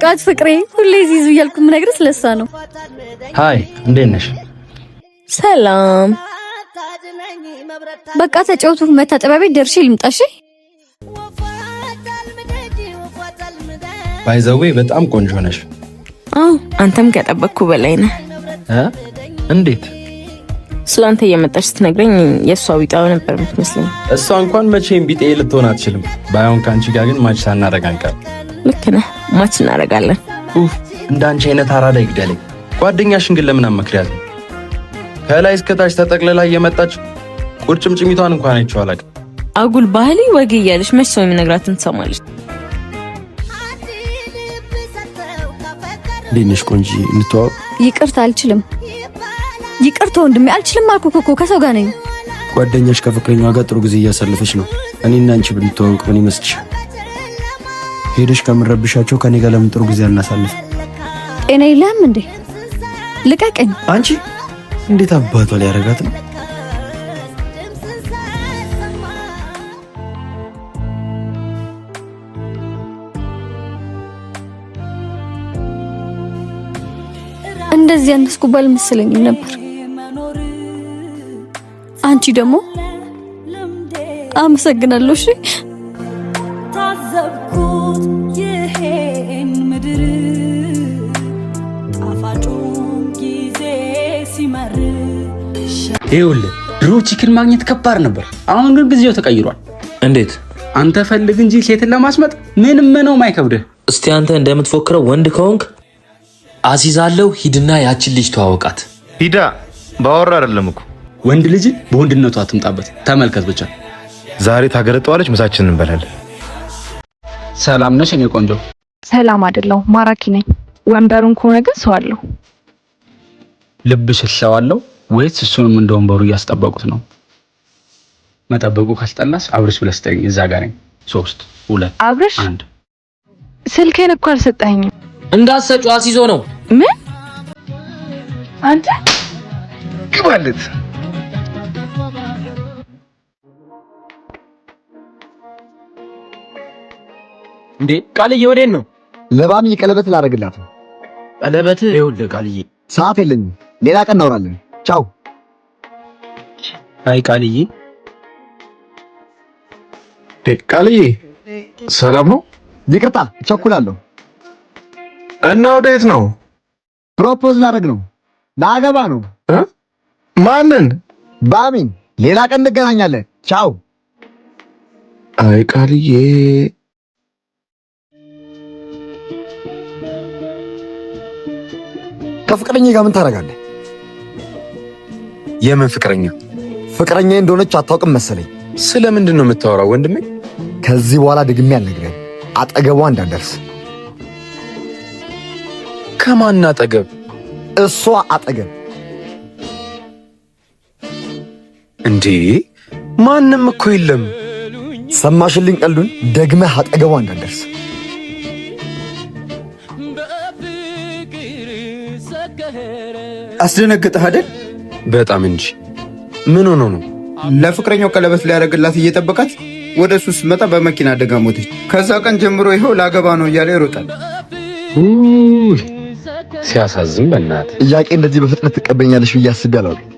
ማውቃት ፍቅሬ ሁሌ ዚዙ እያልኩ ምነግርህ ስለሷ ነው። ሃይ እንዴት ነሽ? ሰላም። በቃ ተጫውቱ። መታጠቢያ ቤት ደርሼ ልምጣ። እሺ። ባይዘዌ በጣም ቆንጆ ነሽ። አንተም ከጠበቅኩ በላይ ነህ። እንዴት? ስላንተ እየመጣች ስትነግረኝ የእሷ ቢጣው ነበር የምትመስለኝ። እሷ እንኳን መቼም ቢጤ ልትሆን አትችልም። ባይሆን ከአንቺ ጋር ግን ማች ሳናደርግ አንቀር። ልክ ነህ፣ ማች እናደርጋለን። እንዳንቺ አይነት አራዳ ይግደለኝ። ጓደኛሽን ግን ለምን አመክሪያት? ከላይ እስከታች ተጠቅልላ እየመጣች ቁርጭምጭሚቷን እንኳን አይቼው አላውቅም። አጉል ባህሊ ወግ እያለች መች ሰው የሚነግራትን ትሰማለች። ሌንሽ ቆንጂ እንተዋወቅ። ይቅርታ አልችልም። ይቅርታ ወንድሜ አልችልም አልኩህ እኮ ከሰው ጋር ነኝ። ጓደኛሽ ከፍቅረኛዋ ጋር ጥሩ ጊዜ እያሳለፈች ነው። እኔና አንቺ ብንተዋወቅ ምን ይመስልሻል? ሄደሽ ከምረብሻቸው ከኔ ጋር ለምን ጥሩ ጊዜ አናሳልፍ? ጤና የለህም እንዴ? ልቀቀኝ። አንቺ እንዴት አባቷ ሊያረጋት ነው? እንደዚህ ያነስኩባል መሰለኝም ነበር። አንቺ ደግሞ አመሰግናለሁ። እሺ ታዘብኩት ይሄን ምድር ጣፋጩን ጊዜ ሲመር። ይኸውልህ ድሮ ቺክን ማግኘት ከባድ ነበር። አሁን ግን ጊዜው ተቀይሯል። እንዴት? አንተ ፈልግ እንጂ ሴትን ለማስመጥ ምንም ነው የማይከብድህ። እስቲ አንተ እንደምትፎክረው ወንድ ከሆንክ አዚዛለሁ፣ ሂድና ያችን ልጅ ተዋወቃት። ሂዳ ባወራ አይደለም እኮ ወንድ ልጅ በወንድነቱ አትምጣበት። ተመልከት ብቻ። ዛሬ ታገረጠዋለች፣ ምሳችንን እንበላለን። ሰላም ነሽ እኔ ቆንጆ? ሰላም አይደለው፣ ማራኪ ነኝ። ወንበሩን ከሆነ ግን ሰው አለው። ልብሽ ሰው አለው ወይስ እሱንም እንደ ወንበሩ እያስጠበቁት ነው? መጠበቁ ካስጠላስ አብርሽ ብለህ ስጠኝ። እዛ ጋር ነኝ። 3 2 አብርሽ 1 ስልኬን እኮ አልሰጠኸኝም። እንዳሰጩ አሲዞ ነው። ምን አንተ ግባለት። እንዴ ቃልዬ ወዴት ነው? ለባሚ ቀለበት ላደርግላት ነው። ቀለበት? ይኸውልህ ቃልዬ ሰዓት የለኝም። ሌላ ቀን እናወራለን። ቻው። አይ ቃልዬ። ቃልዬ ሰላም ነው? ይቅርታ እቸኩላለሁ። እና ወዴት ነው? ፕሮፖዝ ላደርግ ነው። ላገባ ነው። ማንን? ባሚን። ሌላ ቀን እንገናኛለን። ቻው። አይ ቃልዬ ከፍቅረኛ ጋር ምን ታደርጋለህ? የምን ፍቅረኛ? ፍቅረኛ እንደሆነች አታውቅም መሰለኝ። ስለምንድን ነው የምታወራው ወንድሜ? ከዚህ በኋላ ደግሜ አልነግርህም። አጠገቧ እንዳትደርስ። ከማን አጠገብ? እሷ አጠገብ። እንዴ ማንም እኮ የለም። ሰማሽልኝ? ቀልዱን ደግመህ አጠገቧ እንዳትደርስ። አስደነገጠህ አይደል? በጣም እንጂ። ምን ሆኖ ነው? ለፍቅረኛው ቀለበት ሊያደርግላት እየጠበቃት ወደ እሱ ስትመጣ በመኪና አደጋ ሞተች። ከዛ ቀን ጀምሮ ይኸው ላገባ ነው እያለ ይሮጣል። ሲያሳዝን። በእናትህ ጥያቄ እንደዚህ በፍጥነት ትቀበኛለሽ ብዬ አስቤ አላውቅም።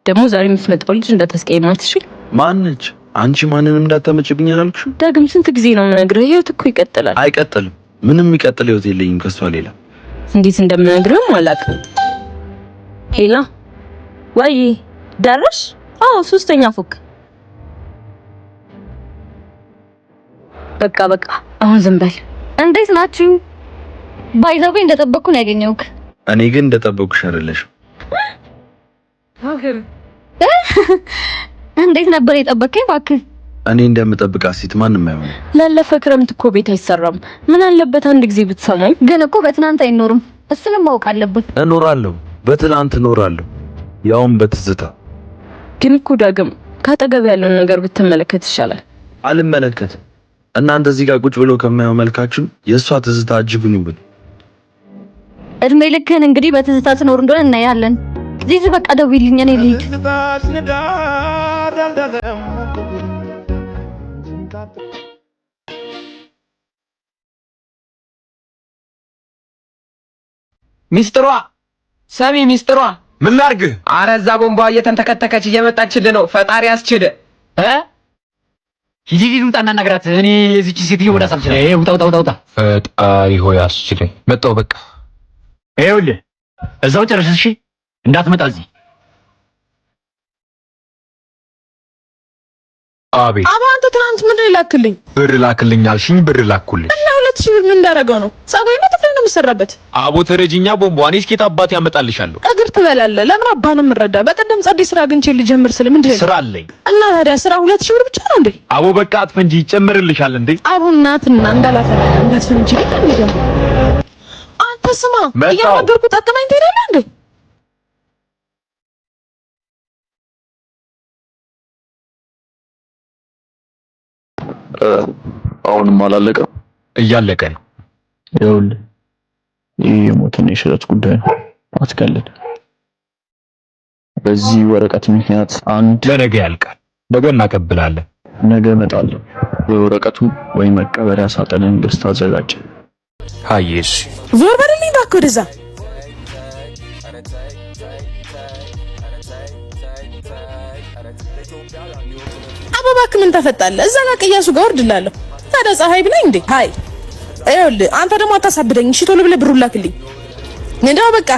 ደግሞ ዛሬ የምትመጣው ልጅ እንዳታስቀይማት እሺ? ማነች? አንቺ ማንንም እንዳታመጭብኝ አላልኩሽም? ዳግም ስንት ጊዜ ነው የምነግርህ? ህይወት እኮ ይቀጥላል። አይቀጥልም። ምንም የሚቀጥል ህይወት የለኝም ከሷ ሌላ። እንዴት እንደምነግርህም አላውቅም። ሄላ ወይ ደረሽ? አዎ 3ኛ ፎቅ። በቃ አሁን ዝም በል። እንዴት ናችሁ? ባይዘው እንደጠበቅኩ ነው ያገኘሁት። እኔ ግን እንደጠበቅኩሽ አይደለሽም። እንዴት ነበር የጠበቀኝ? እባክህ እኔ እንደምጠብቃት ሴት ማንም አይሆንም። ላለፈ ክረምት እኮ ቤት አይሰራም። ምን አለበት አንድ ጊዜ ብትሰማኝ። ግን እኮ በትናንት አይኖርም። እሱንም ማወቅ አለብን። እኖራለሁ፣ በትናንት እኖራለሁ፣ ያውም በትዝታ። ግን እኮ ዳግም ካጠገብ ያለውን ነገር ብትመለከት ይሻላል። አልመለከትም። እናንተ እዚህ ጋር ቁጭ ብሎ ከማየው መልካችሁ የእሷ ትዝታ አጅቡኝ ብን እድሜ ልክህን እንግዲህ በትዝታ ትኖር እንደሆነ እናያለን። ዚዙ በቃ ደውይልኝ፣ እኔ ልሂድ። ሚስጥሯ ሰሚ ሚስጥሯ ምን ላድርግ? ኧረ እዛ ቦምቧ እየተንተከተከች እየመጣችልህ ነው። ፈጣሪ ያስችል ሂጂ ውጣና ነግራት። እኔ እዚች ሴትዮ ወደ ሳልችል ውጣ። ፈጣሪ ሆይ አስችለኝ። መጣሁ በቃ። ይኸውልህ እዛው ጨርስ እሺ፣ እንዳትመጣ እዚህ። አቤት። አንተ ትናንት ምን ላክልኝ? ብር ላክልኝ አልሽኝ፣ ብር ላኩልኝ። እና 2000 ብር ምን እንዳደረገው ነው? ጸጉሬ ነው ጥፍሬ ነው የምሰራበት? አቦ ተረጂኛ ቦምቧ። እኔ እስኪ አባቴ ያመጣልሻለሁ። እግር ትበላለህ። ለምን አባ ነው የምረዳ? በቀደም ጸዴ ስራ አግኝቼ ልጀምር ስል ምንድን ነው ስራ አለኝ። እና ታዲያ ስራ 2000 ብር ብቻ ነው እንዴ? አቦ በቃ አትፈንጂ፣ ይጨምርልሻል እንዴ? አቦ እናትና እንዳላፈና እንዳትፈንጂ እንዴ ደግሞ አንተ ስማ፣ እያናገርኩ ጠቅመኝ ትሄዳለህ እንዴ? አሁንም አላለቀም። እያለቀ ነው። ይኸውልህ ይህ የሞትና የሽረት ጉዳይ ነው። አትቀልድ። በዚህ ወረቀት ምክንያት አንድ ለነገ ያልቃል። ነገ እናቀብላለን። ነገ እመጣለሁ። ወይ ወረቀቱን ወይ መቀበሪያ ሳጥንን ገዝታ አዘጋጅ። አየሽ፣ ዞር በልልኝ እባክህ ወደዛ። አባባክ ምን ተፈጣለህ? እዛ ጋር ቅያሱ ጋር ወርድላለሁ። ታዲያ ፀሐይ ብለኝ እንዴ? ሃይ ይኸውልህ አንተ ደግሞ አታሳብደኝ እሺ። ቶሎ ብለህ ብሩን ላክልኝ። እንደው በቃ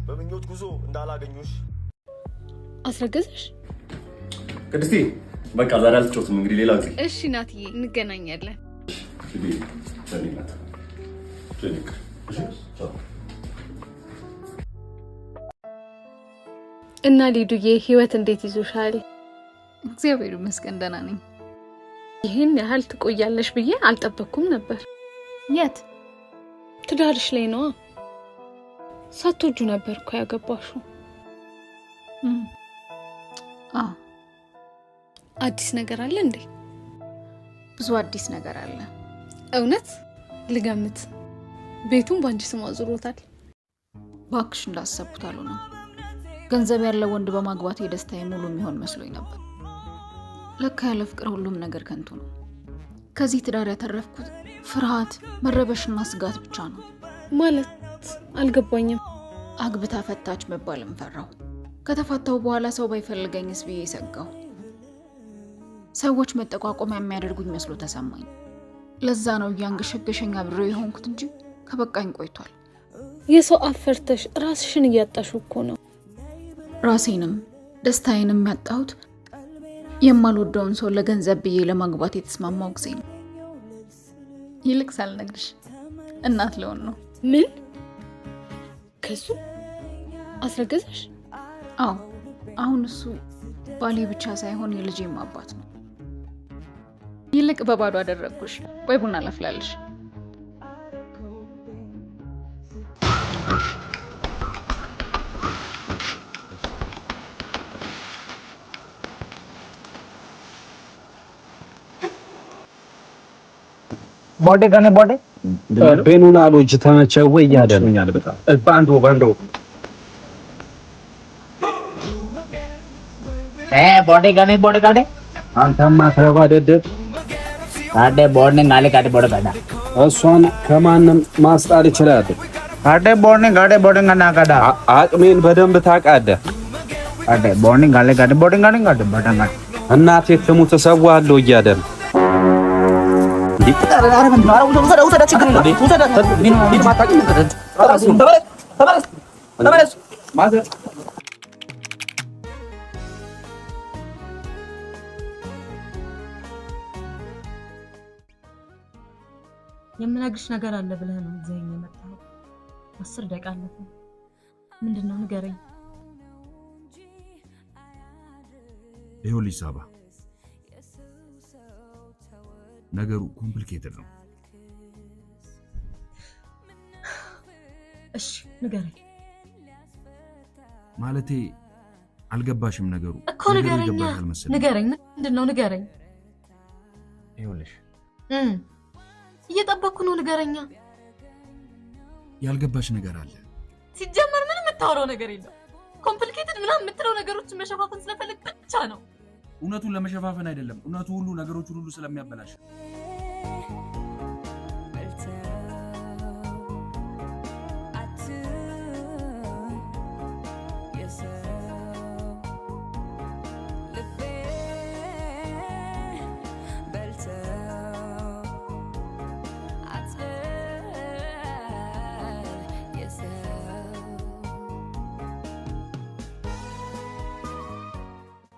በምኞት ጉዞ እንዳላገኙሽ አስረገዝሽ? ቅድስቲ በቃ ዛሬ አልተጫወትም። እንግዲህ ሌላ ጊዜ እሺ ናትዬ እንገናኛለን። እና ሊዱዬ ህይወት እንዴት ይዞሻል? እግዚአብሔር ይመስገን ደህና ነኝ። ይሄን ያህል ትቆያለሽ ብዬ አልጠበቅኩም ነበር። የት? ትዳርሽ ላይ ነው። ሳትወጁ ነበር እኮ ያገባሽው። አዲስ ነገር አለ እንዴ? ብዙ አዲስ ነገር አለ። እውነት? ልገምት። ቤቱን ባንቺ ስም አዙሮታል። ባክሽ እንዳሰብኩት አልሆነም። ገንዘብ ያለው ወንድ በማግባት የደስታዬ ሙሉ የሚሆን መስሎኝ ነበር። ለካ ያለ ፍቅር ሁሉም ነገር ከንቱ ነው። ከዚህ ትዳር ያተረፍኩት ፍርሃት፣ መረበሽና ስጋት ብቻ ነው። ማለት አልገባኝም። አግብታ ፈታች መባልም ፈራው። ከተፋታው በኋላ ሰው ባይፈልገኝስ ብዬ ሰጋው። ሰዎች መጠቋቆሚያ የሚያደርጉኝ መስሎ ተሰማኝ። ለዛ ነው እያንገሸገሸኝ አብሬ የሆንኩት እንጂ ከበቃኝ ቆይቷል። የሰው አፈርተሽ ራስሽን እያጣሽ እኮ ነው። ራሴንም ደስታዬንም ያጣሁት የማልወደውን ሰው ለገንዘብ ብዬ ለማግባት የተስማማው ጊዜ ነው። ይልቅ ሳልነግርሽ እናት ለሆን ነው። ምን? ከሱ አስረገዘሽ? አዎ፣ አሁን እሱ ባሌ ብቻ ሳይሆን የልጄም አባት ነው። ይልቅ በባዶ አደረግኩሽ። ወይ ቡና ላፍላልሽ? बॉडी करने बॉडी ቤኑና ሎጅ ተመቸው ወይ ያደርኛል በጣም बांधो बॉडी करने አንተማ ተባ ደደብ काटे बॉडी गाले काटे बॉडी काटा እሷን ከማንም ማስጣል ይችላል። काटे बॉडी ना काटा አቅሜን በደንብ ታውቃለህ። काटे बॉडी गाले काटे बटन काटे እናቴ ትሙት ተሰዋለሁ እያደም የምነግርሽ ነገር አለ ብለህ ነው እዚህ የመጣው። 10 ደቂቃ አለፈ። ምንድነው ንገረኝ። ይኸውልሽ ሳባ፣ ነገሩ ኮምፕሊኬትድ ነው። እሺ ንገረኝ። ማለቴ አልገባሽም ነገሩ እኮ ንገረኝ። ንገረኝ። ምንድነው ንገረኝ። ይኸውልሽ እየጠበቅኩ ነው። ንገረኛ። ያልገባሽ ነገር አለ። ሲጀመር ምንም የምታወራው ነገር የለም። ኮምፕሊኬትድ ምናምን የምትለው ነገሮችን መሸፋፈን ስለፈለግ ብቻ ነው። እውነቱን ለመሸፋፈን አይደለም። እውነቱ ሁሉ ነገሮችን ሁሉ ስለሚያበላሽ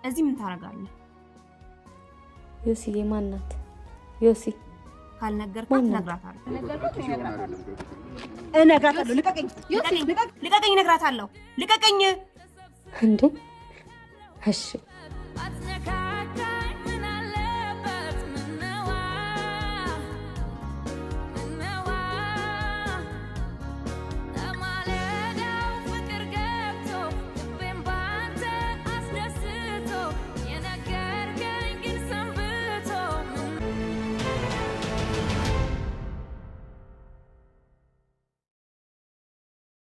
እዚህ ምን ታረጋለህ? ዮሲ የማን ናት? ዮሲ ካልነገርኩት እነግራታለሁ። እነግራታለሁ። ልቀቀኝ! ልቀቀኝ! ልቀቀኝ! እነግራታለሁ። ልቀቀኝ! እንዴ! እሺ